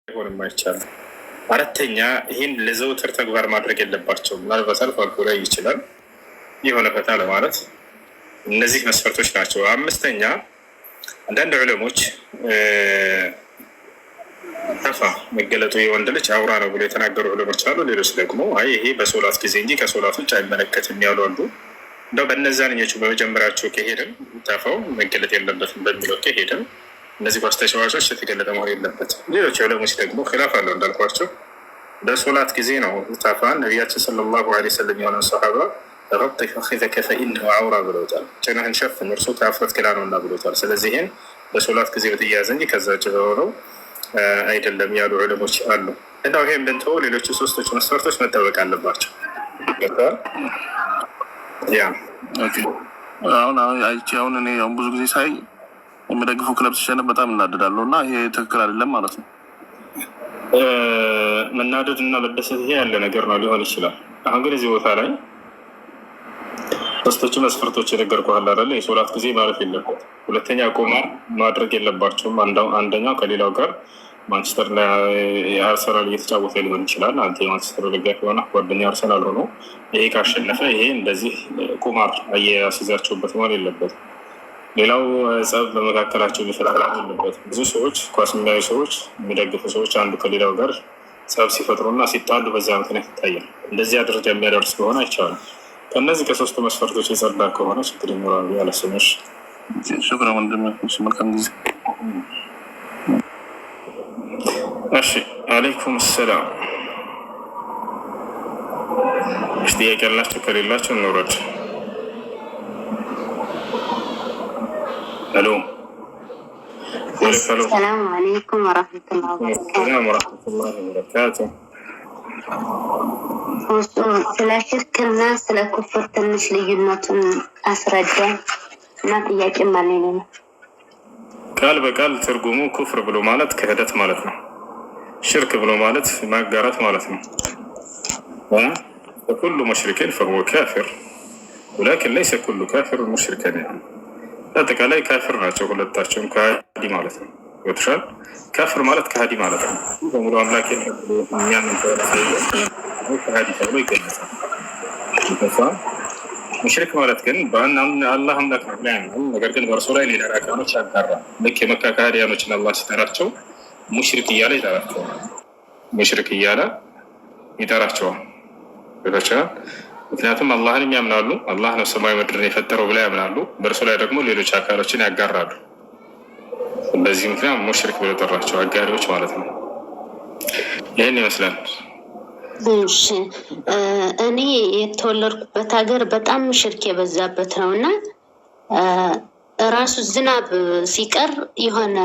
ሆንም አይቻልም። አራተኛ ይህን ለዘውትር ተግባር ማድረግ የለባቸው። ምናልባት አልፎ አልፎ ላይ ይችላል የሆነ ፈታ ለማለት እነዚህ መስፈርቶች ናቸው። አምስተኛ አንዳንድ ዑለሞች ተፋ መገለጡ የወንድ ልጅ አውራ ነው ብሎ የተናገሩ ዑለሞች አሉ። ሌሎች ደግሞ አይ ይሄ በሶላት ጊዜ እንጂ ከሶላት ውጭ አይመለከትም ያሉ አሉ። እንደው በእነዛንኞቹ በመጀመሪያቸው ከሄድን ተፋው መገለጥ የለበትም በሚለው ከሄድን እነዚህ ኳስ ተጫዋቾች የተገለጠ መሆን የለበትም። ሌሎች ዑለሞች ደግሞ ኺላፍ አለው እንዳልኳቸው በሶላት ጊዜ ነው ታፋን ነቢያችን ሰለላሁ ዐለይሂ ወሰለም የሆነ ሰሃባ ረብጥ ፈኺዘከ ፈኢነሁ አውራ ብለውታል። ጭንህን ሸፍን እርሱ ከአፍረት ክላ ነውና ብለውታል። ስለዚህ ይህን በሶላት ጊዜ በተያያዘ እንጂ ከዛ ውጭ በሆነው አይደለም ያሉ ዑለሞች አሉ። እንዳው ይሄን ብንተው ሌሎቹ ሶስቶች መስፈርቶች መጠበቅ አለባቸው። ያ አሁን እኔ ብዙ ጊዜ ሳይ የሚደግፉ ክለብ ሲሸነፍ በጣም እናደዳለሁ እና ይሄ ትክክል አይደለም ማለት ነው። መናደድ እና መደሰት ይሄ ያለ ነገር ነው ሊሆን ይችላል። አሁን ግን እዚህ ቦታ ላይ ሶስቶቹ መስፈርቶች የነገርኩህ አይደለ? የሶላት ጊዜ ማለፍ የለበት። ሁለተኛ ቁማር ማድረግ የለባቸውም። አንደኛው ከሌላው ጋር ማንቸስተር ላይ የአርሰናል እየተጫወተ ሊሆን ይችላል። አንተ የማንቸስተር ደጋፊ ሆነ ጓደኛ አርሰናል ሆኖ ይሄ ካሸነፈ ይሄ እንደዚህ ቁማር አያያስይዛቸውበት መሆን የለበት። ሌላው ጸብ በመካከላቸው የሚፈጠር የለበት። ብዙ ሰዎች ኳስ የሚያዩ ሰዎች የሚደግፉ ሰዎች አንዱ ከሌላው ጋር ጸብ ሲፈጥሩና ሲጣሉ በዛ ምክንያት ይታያል። እንደዚያ ደረጃ የሚያደርስ ከሆነ አይቻልም። ከእነዚህ ከሶስቱ መስፈርቶች የጸዳ ከሆነ ችግር ይኖራሉ ያለስመሽ ሹክራ ወንድም መልካም ጊዜ። እሺ አለይኩም ሰላም። ጥያቄ ያላቸው ከሌላቸው እንውረድ። ሄሎ ሰላም አለይኩም ወራህመቱላሂ ወበረካቱ። ስለ ሽርክና ስለ ኩፍር ትንሽ ልዩነቱን አስረዳኝ እና ጥያቄ ማለት ነው። ቃል በቃል ትርጉሙ ኩፍር ብሎ ማለት ክህደት ማለት ነው። ሽርክ ብሎ ማለት ማጋራት ማለት ነው። وكل مشرك فهو كافر ولكن ليس كل كافر مشركا يعني አጠቃላይ ካፍር ናቸው ሁለታቸውም ከሃዲ ማለት ነው። ወጥሻል ካፍር ማለት ከሃዲ ማለት ነው። በሙሉ አምላክ የሚያምን ከሃዲ ተብሎ ይገለጻል። ሙሽሪክ ማለት ግን አላህ አምላክ ነው ያምናል፣ ነገር ግን በእርሱ ላይ ሌላ አካሎች ያጋራል። ልክ የመካ ከሃዲያኖችን አላህ ሲጠራቸው ሙሽሪክ እያለ ይጠራቸዋል። ሙሽሪክ እያለ ይጠራቸዋል። ወጥሻል ምክንያቱም አላህንም ያምናሉ፣ አላህ ነው ሰማይ ምድርን የፈጠረው ብለው ያምናሉ። በእርሱ ላይ ደግሞ ሌሎች አካሎችን ያጋራሉ። በዚህ ምክንያት ሙሽሪክ ብለው ጠራቸው፣ አጋሪዎች ማለት ነው። ይህን ይመስላል። እሺ እኔ የተወለድኩበት ሀገር በጣም ሽርክ የበዛበት ነው እና ራሱ ዝናብ ሲቀር የሆነ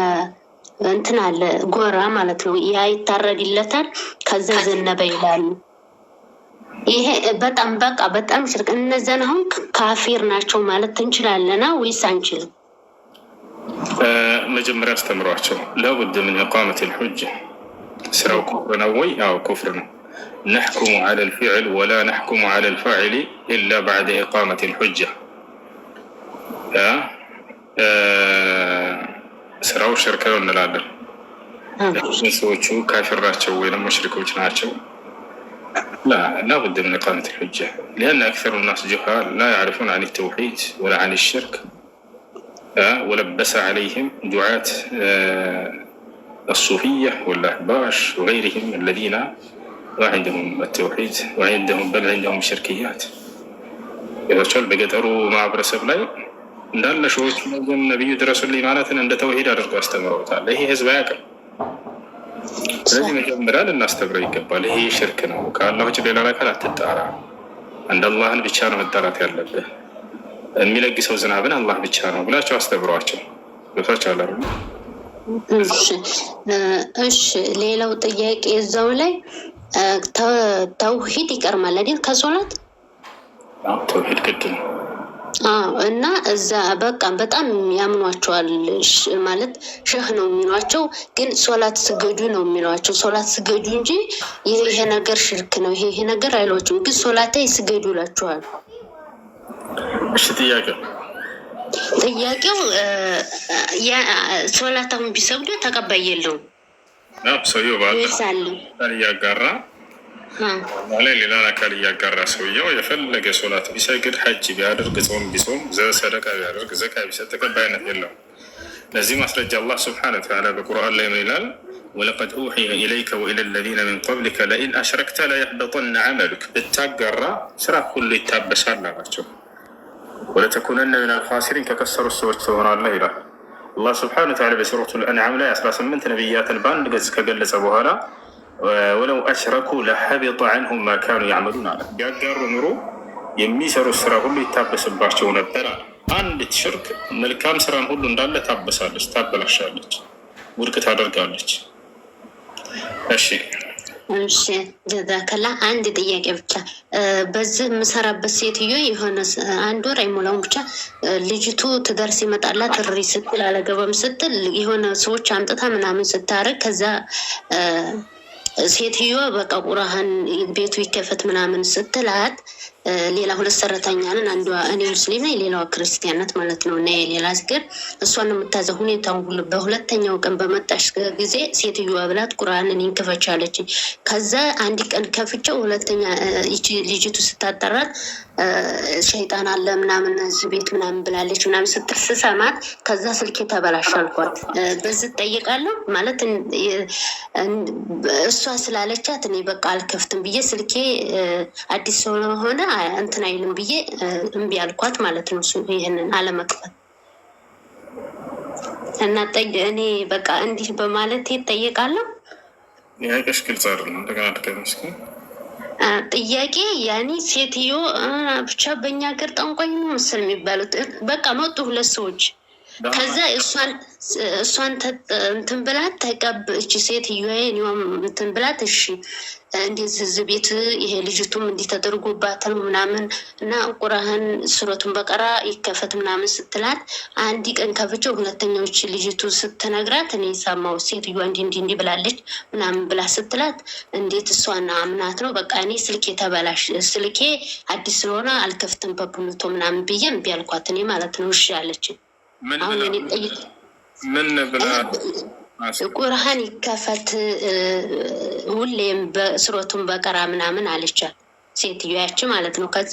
እንትን አለ ጎራ ማለት ነው፣ ያ ይታረድለታል፣ ከዛ ዘነበ ይላሉ። ይሄ በጣም በቃ በጣም ሽርክ። እነዚያን አሁን ካፊር ናቸው ማለት እንችላለና ወይስ አንችልም? መጀመሪያ አስተምሯቸው ለቡድ ምን ኢቃመት الحجة ስራው ኩፍር ነው ወይ? አዎ ኩፍር ነው። نحكم على الفعل ولا نحكم على الفاعل إلا بعد إقامة الحجة ስራው ሽርክ ነው እንላለን። ሰዎቹ ካፊር ናቸው ወይ ሙሽሪኮች ናቸው? لا بد من إقامة الحجة، لأن أكثر الناس جهال لا يعرفون عن التوحيد ولا عن الشرك، ولبس عليهم دعاة الصوفية والأحباش وغيرهم الذين ما عندهم التوحيد وعندهم بل عندهم شركيات. إذا شل بقدروا مع برسب لاي እንዳለ ሾዎች ነብዩ ድረሱልኝ ማለትን እንደ ተውሂድ አድርገው አስተምረውታል። ይሄ ህዝብ ያውቃል። ስለዚህ መጀመሪያ ልናስተምረው ይገባል። ይሄ ሽርክ ነው፣ ከአላህ ውጭ ሌላ አካል አትጣራ፣ አንድ አላህን ብቻ ነው መጣራት ያለብህ፣ የሚለግሰው ዝናብን አላህ ብቻ ነው ብላቸው አስተምሯቸው። ገብቷቸዋል አይደል? እሺ ሌላው ጥያቄ እዛው ላይ ተውሂድ ይቀርማል አይደል ከሶላት? ተውሂድ ግድ ነው። እና እዛ በቃ በጣም ያምኗቸዋል ማለት ሸህ ነው የሚሏቸው፣ ግን ሶላት ስገዱ ነው የሚሏቸው። ሶላት ስገዱ እንጂ ይሄ ነገር ሽርክ ነው ይሄ ነገር አይሏቸውም፣ ግን ሶላት ላይ ስገዱ ይላቸዋል። እሺ ጥያቄው ሶላታውን ቢሰግዱ ተቀባይ የለውም ሰውየው ባለ እያጋራ ላይ ሌላን አካል እያጋራ ሰውየው የፈለገ ሶላት ቢሰግድ፣ ሐጅ ቢያደርግ፣ ጾም ቢጾም፣ ሰደቃ ቢያደርግ፣ ዘካ ቢሰጥ ተቀባይነት የለውም። ለዚህ ማስረጃ አላህ ስብሐነሁ ወተዓላ በቁርአን ላይ ምን ይላል? ወለቀድ ኡሕየ ኢለይከ ወኢለ ለዚነ ሚን ቀብሊከ ለኢን አሽረክተ ለየሕበጠነ ዐመሉክ፣ ብታጋራ ስራ ሁሉ ይታበሳል አላቸው። ወለተኩነነ ሚነል ኻሲሪን፣ ከከሰሩት ሰዎች ትሆናለህ ይላል አላህ ስብሐነሁ ወተዓላ በሱረቱል አንዓም ላይ 18 ነቢያትን በአንድ ገጽ ከገለጸ በኋላ ወለው አሽረኩ ለሐቢጠ ዐንሁም ማ ካኑ ያዕመሉን አለ። ቢያጋሩ ኑሮ የሚሰሩት ስራ ሁሉ ይታበስባቸው ነበር አለ። አንዲት ሽርክ መልካም ስራን ሁሉ እንዳለ ታበሳለች፣ ታበላሻለች፣ ውድቅ ታደርጋለች። እሺ ጀዛከላ። አንድ ጥያቄ ብቻ። በዚህ የምሰራበት ሴትዮ የሆነ አንድ ወር አይሞላውም ብቻ ልጅቱ ትዳር ሲመጣላት እሪ ስትል አለገባም ስትል የሆነ ሰዎች አምጥታ ምናምን ስታረግ ከዛ ሴትዮ በቃ ቁርአን ቤቱ ይከፈት ምናምን ስትላት ሌላ ሁለት ሰራተኛ ነን። አንዷ እኔ ሙስሊም ነኝ፣ ሌላዋ ክርስቲያን ናት ማለት ነው። እና የሌላ ዝግር እሷን የምታዘው ሁኔታውን ሁሉ በሁለተኛው ቀን በመጣሽ ጊዜ ሴትዮዋ ብላት ቁርአንን ይንክፈች አለችኝ። ከዛ አንድ ቀን ከፍቼው ሁለተኛ ልጅቱ ስታጠራት ሸይጣን አለ ምናምን እዚህ ቤት ምናምን ብላለች ምናምን ስትል ስሰማት ከዛ ስልኬ ተበላሽ አልኳት። በዚህ እጠይቃለሁ ማለት እሷ ስላለቻት እኔ በቃ አልከፍትም ብዬ ስልኬ አዲስ ስለሆነ እንትን አይልም ብዬ እምቢ አልኳት ማለት ነው። ይህንን አለመክፈት እና እኔ በቃ እንዲህ በማለት ይጠየቃለሁ። ጥያቄሽ ግልጽ አይደለም። እንደገና ድገመስኪ። ጥያቄ ያኔ ሴትዮ ብቻ በእኛ ሀገር ጠንቋይ ነው መሰል የሚባሉት በቃ መጡ ሁለት ሰዎች። ከዛ እሷን እንትን ብላት ተቀብእች ሴትዮ ኒም እንትን ብላት እሺ እንዴት ህዝብ ቤት ይሄ ልጅቱም እንዲህ ተደርጎባታል ምናምን እና ቁርአን ሱረቱን በቀራ ይከፈት ምናምን ስትላት አንድ ቀን ከፍቼው ሁለተኛዎች ልጅቱ ስትነግራት እኔ ሰማው ሴትዮዋ እንዲህ ብላለች ምናምን ብላ ስትላት እንዴት እሷና አምናት ነው በቃ እኔ ስልኬ ተበላሽ ስልኬ አዲስ ስለሆነ አልከፍትም በብሉቶ ምናምን ብዬ እምቢ አልኳት እኔ ማለት ነው። እሺ አለችኝ። አሁን እኔ ምን ብላ ቁርአን ይከፈት ሁሌም በሱረቱን በቀራ ምናምን አለቻት ሴትዮ ያቺ ማለት ነው። ከዛ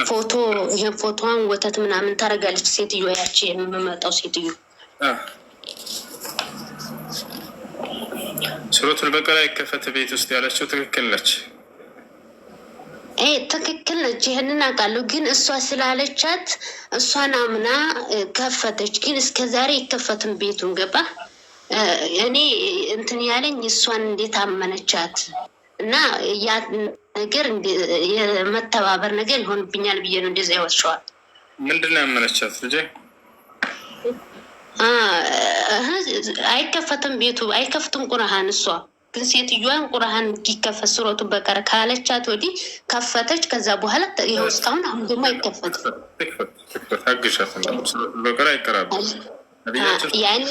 ፎቶ ይሄን ፎቶዋን ወተት ምናምን ታደርጋለች ሴትዮ ያቺ የምመጣው ሴትዮ ሱረቱን በቀራ ይከፈት ቤት ውስጥ ያለችው ትክክል ነች። ትክክል ነች። ይህንን አውቃለሁ። ግን እሷ ስላለቻት እሷን አምና ከፈተች። ግን እስከዛሬ ይከፈትም ቤቱን ገባ እኔ እንትን ያለኝ እሷን እንዴት አመነቻት እና ያ ነገር የመተባበር ነገር ይሆንብኛል ብዬ ነው እንደዛ ይወስሸዋል። ምንድን ነው ያመነቻት ልጄ? አይከፈትም ቤቱ አይከፍትም ቁርአን እሷ ግን ሴትዮዋን ቁርአን ይከፈት ሱረቱን በቀራ ካለቻት ወዲህ ከፈተች። ከዛ በኋላ ይኸው እስካሁን አሁን ደግሞ አይከፈትም። አግሻት በቀራ ይቀራል ያኔ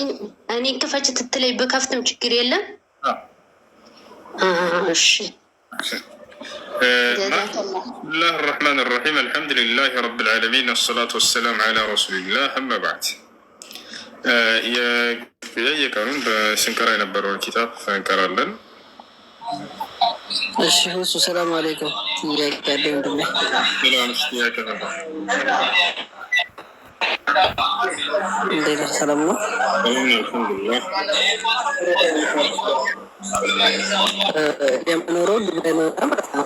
እኔ ክፈች ትትለይ በከፍትም ችግር የለም። እሺ ብስሚላህ አርረሕማን አርረሒም አልሐምዱሊላህ ረብል ዓለሚን ወሰላቱ ወሰላም ዓላ ረሱሊላህ አማ ባዕድ። የቀኑን በስንቀራ የነበረውን ኪታብ እንቀራለን። እሺ እሱ ሰላም አለይኩም ያለ ወንድሜ ጥያቄ ነበር። እንዴት ሰላም ነው? አልሐምዱሊላህ። የምኖረው ዱባይ ነው ማለት ነው።